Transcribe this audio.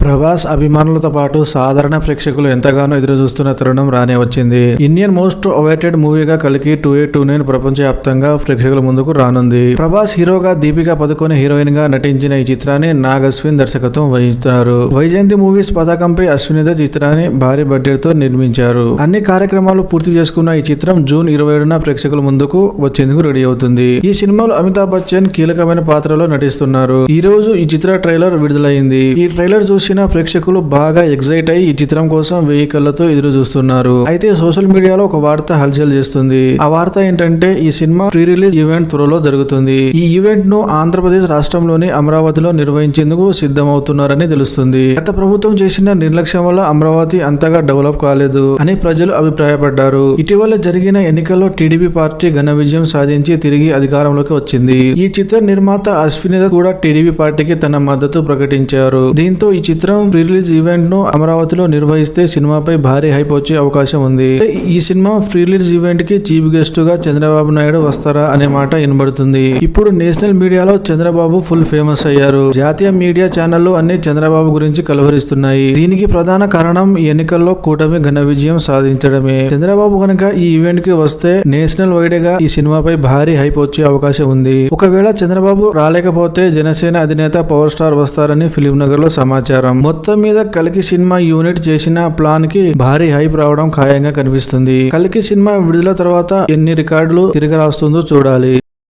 ప్రభాస్ అభిమానులతో పాటు సాధారణ ప్రేక్షకులు ఎంతగానో ఎదురుచూస్తున్న తరుణం రానే వచ్చింది. ఇండియన్ మోస్ట్ అవైటెడ్ మూవీగా కలికి 2829 ప్రపంచవ్యాప్తంగా ప్రేక్షకుల ముందుకు రానుంది. ప్రభాస్ హీరోగా, దీపికా పదుకొనె హీరోయిన్ గా నటించిన ఈ చిత్రాన్ని నాగ్ అశ్విన్ దర్శకత్వం వహిస్తున్నారు. వైజయంతి మూవీస్ పతాకంపై అశ్విన్ చిత్రాన్ని భారీ బడ్జెట్ తో నిర్మించారు. అన్ని కార్యక్రమాలు పూర్తి చేసుకున్న ఈ చిత్రం జూన్ 27న ప్రేక్షకుల ముందుకు వచ్చేందుకు రెడీ అవుతుంది. ఈ సినిమాలో అమితాబ్ బచ్చన్ కీలకమైన పాత్రలో నటిస్తున్నారు. ఈ రోజు ఈ చిత్ర ట్రైలర్ విడుదలైంది. ఈ ట్రైలర్ చూసిన ప్రేక్షకులు బాగా ఎగ్జైట్ అయి ఈ చిత్రం కోసం 1000 కళ్ళతో ఎదురు చూస్తున్నారు. అయితే సోషల్ మీడియాలో ఒక వార్త హల్చల్ చేస్తుంది. ఆ వార్త ఏంటంటే ఈ సినిమా ప్రీ రిలీజ్ ఈవెంట్ త్వరలో జరుగుతుంది. ఈ ఈవెంట్ ను ఆంధ్రప్రదేశ్ రాష్ట్రంలోని అమరావతిలో నిర్వహించేందుకు సిద్ధమవుతున్నారని తెలుస్తుంది. గత ప్రభుత్వం చేసిన నిర్లక్ష్యం వల్ల అమరావతి అంతగా డెవలప్ కాలేదు అని ప్రజలు అభిప్రాయపడ్డారు. ఇటీవల జరిగిన ఎన్నికల్లో టీడీపీ పార్టీ ఘన విజయం సాధించి తిరిగి అధికారంలోకి వచ్చింది. ఈ చిత్ర నిర్మాత అశ్విన్ కూడా టీడీపీ పార్టీకి తన మద్దతు ప్రకటించారు. దీంతో ఈ చిత్రం ప్రీ రిలీజ్ ఈవెంట్ ను అమరావతిలో నిర్వహిస్తే సినిమాపై భారీ హైప్ వచ్చే అవకాశం ఉంది. ఈ సినిమా ప్రీ రిలీజ్ ఈవెంట్ కి చీఫ్ గెస్ట్ గా చంద్రబాబు నాయుడు వస్తారా అనే మాట వినబడుతుంది. ఇప్పుడు నేషనల్ మీడియాలో చంద్రబాబు ఫుల్ ఫేమస్ అయ్యారు. జాతీయ మీడియా ఛానళ్లు అన్ని చంద్రబాబు గురించి కలవరిస్తున్నాయి. దీనికి ప్రధాన కారణం ఈ ఎన్నికల్లో కూటమి ఘన విజయం సాధించడమే. చంద్రబాబు కనుక ఈ ఈవెంట్ కి వస్తే నేషనల్ వైడ్ గా ఈ సినిమాపై భారీ హైప్ వచ్చే అవకాశం ఉంది. ఒకవేళ చంద్రబాబు రాలేకపోతే జనసేన అధినేత పవర్ స్టార్ వస్తారని ఫిలిం నగర్ లో సమాచారం. మొత్తం మీద కల్కి సినిమా యూనిట్ చేసిన ప్లాన్ కి భారీ హైప్ రావడం ఖాయంగా కనిపిస్తుంది. కల్కి సినిమా విడుదల తర్వాత ఎన్ని రికార్డులు తిరిగి రాస్తుందో చూడాలి.